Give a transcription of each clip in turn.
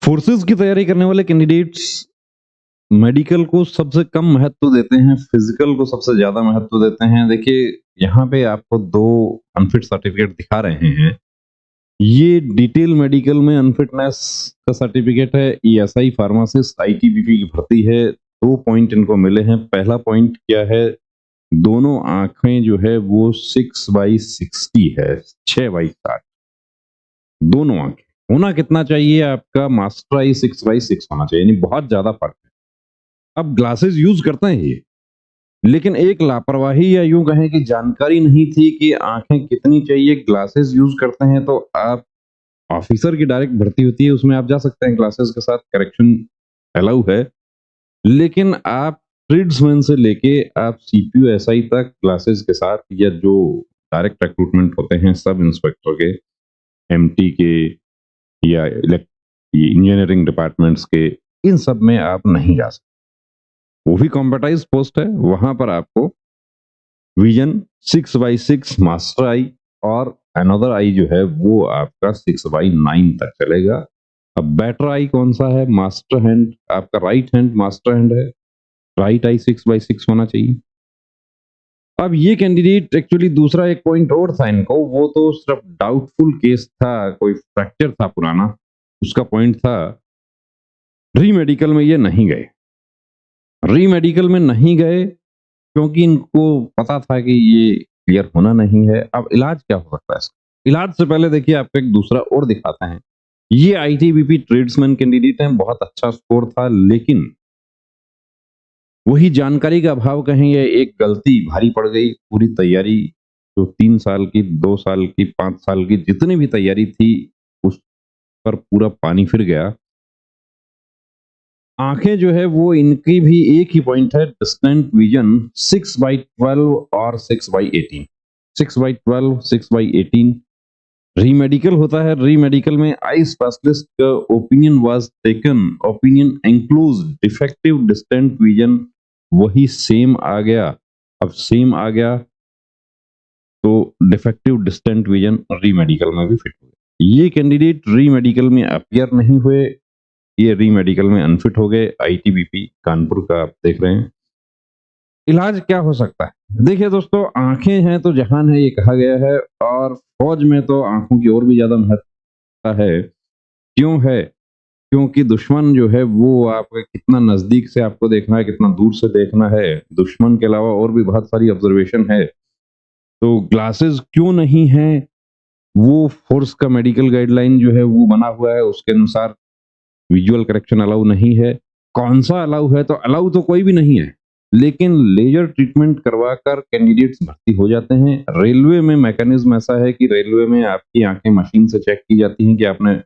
Forces की तैयारी करने वाले कैंडिडेट्स मेडिकल को सबसे कम महत्व देते हैं, फिजिकल को सबसे ज्यादा महत्व देते हैं। देखिए, यहाँ पे आपको दो अनफिट सर्टिफिकेट दिखा रहे हैं। ये डिटेल मेडिकल में अनफिटनेस का सर्टिफिकेट है। ईएसआई फार्मासिस्ट आईटीबीपी की भर्ती है। 2 पॉइंट इनको मिले हैं। पहला पॉइंट क्या है, दोनों आंखें जो है वो 6/60 है, 6/60 दोनों आंखें। होना कितना चाहिए आपका, मास्टर आई 6/6 होना चाहिए, यानी बहुत ज्यादा फर्क है। अब ग्लासेस यूज करते हैं ये, लेकिन एक लापरवाही या यूं कहें कि जानकारी नहीं थी कि आंखें कितनी चाहिए। ग्लासेस यूज करते हैं तो आप ऑफिसर की डायरेक्ट भर्ती होती है, उसमें आप जा सकते हैं ग्लासेस के साथ, करेक्शन अलाउ है। लेकिन आप ट्रेड्समैन से लेके आप सीपीयू एसआई तक ग्लासेस के साथ, या जो डायरेक्ट रिक्रूटमेंट होते हैं सब इंस्पेक्टर के, एमटी के या इंजीनियरिंग डिपार्टमेंट्स के, इन सब में आप नहीं जा सकते। वो भी कॉम्पिटाइज पोस्ट है, वहां पर आपको विजन 6/6 मास्टर आई और अनदर आई जो है वो आपका 6/9 तक चलेगा। अब बेटर आई कौन सा है, मास्टर हैंड, आपका राइट हैंड मास्टर हैंड है, राइट आई 6/6 होना चाहिए। अब ये कैंडिडेट एक्चुअली दूसरा एक पॉइंट और था इनको, वो तो सिर्फ डाउटफुल केस था, कोई फ्रैक्चर था पुराना, उसका पॉइंट था। री मेडिकल में ये नहीं गए, री मेडिकल में नहीं गए क्योंकि इनको पता था कि ये क्लियर होना नहीं है। अब इलाज क्या हो सकता है इसका? इलाज से पहले देखिए आपको एक दूसरा और दिखाते हैं। ये आईटीबीपी ट्रेड्समैन कैंडिडेट हैं, बहुत अच्छा स्कोर था, लेकिन वही जानकारी का अभाव कहें या एक गलती भारी पड़ गई। पूरी तैयारी जो 3 साल की, 2 साल की, 5 साल की जितनी भी तैयारी थी, उस पर पूरा पानी फिर गया। आंखें जो है वो इनकी भी एक ही पॉइंट है, डिस्टेंट विजन 6/12 और 6/18, 6/12, 6/18। रीमेडिकल होता है, रीमेडिकल में आई स्पेशलिस्ट का opinion was taken, opinion includes defective distant vision, वही सेम आ गया। अब सेम आ गया तो डिफेक्टिव डिस्टेंट विजन रीमेडिकल में भी फिट हो गया। ये कैंडिडेट रीमेडिकल में अपीयर नहीं हुए, ये री मेडिकल में अनफिट हो गए। आईटीबीपी कानपुर का आप देख रहे हैं। इलाज क्या हो सकता है? देखिए दोस्तों, आंखें हैं तो जहान है, ये कहा गया है, और फौज में तो आंखों की और भी ज्यादा महत्वता है। क्यों है? क्योंकि दुश्मन जो है वो आपके कितना नजदीक से आपको देखना है, कितना दूर से देखना है। दुश्मन के अलावा और भी बहुत सारी ऑब्जर्वेशन है। तो ग्लासेस क्यों नहीं है, वो फोर्स का मेडिकल गाइडलाइन जो है वो बना हुआ है, उसके अनुसार विजुअल करेक्शन अलाउ नहीं है। कौन सा अलाउ है? तो अलाउ तो कोई भी नहीं है, लेकिन लेजर ट्रीटमेंट करवाकर कैंडिडेट्स भर्ती हो जाते हैं। रेलवे में मैकेनिज्म ऐसा है कि रेलवे में आपकी आंखें मशीन से चेक की जाती हैं कि आपने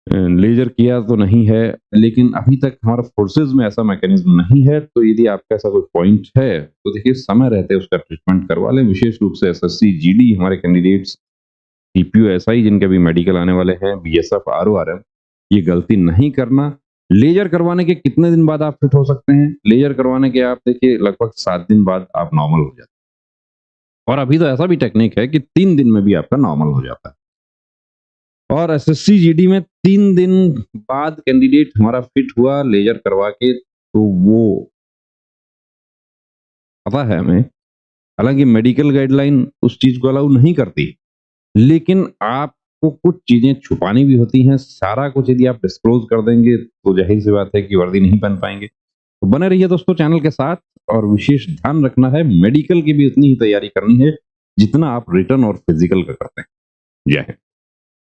लेजर किया तो नहीं है, लेकिन अभी तक हमारे फोर्सेज में ऐसा मैकेनिज्म नहीं है। तो यदि आपका ऐसा कोई पॉइंट है तो देखिए, समय रहते उसका ट्रीटमेंट करवा लें। विशेष रूप से एसएससी जीडी हमारे कैंडिडेट्स, सीपीयू एसआई जिनके भी मेडिकल आने वाले हैं, बीएसएफ आरओआरएम, ये गलती नहीं करना। लेजर करवाने के कितने दिन बाद आप फिट हो सकते हैं? लेजर करवाने के आप देखिए लगभग 7 दिन बाद आप नॉर्मल हो जाते हैं, और अभी तो ऐसा भी टेक्निक है कि 3 दिन में भी आपका नॉर्मल हो जाता है। और एसएससी जीडी में 3 दिन बाद कैंडिडेट हमारा फिट हुआ लेजर करवा के, तो वो पता है हमें। हालांकि मेडिकल गाइडलाइन उस चीज को अलाउ नहीं करती, लेकिन आपको कुछ चीजें छुपानी भी होती हैं। सारा कुछ यदि आप डिस्क्लोज कर देंगे तो जाहिर सी बात है कि वर्दी नहीं पहन पाएंगे। तो बने रहिए दोस्तों चैनल के साथ, और विशेष ध्यान रखना है, मेडिकल की भी उतनी ही तैयारी करनी है जितना आप रिटर्न और फिजिकल का करते हैं। जय हिंद।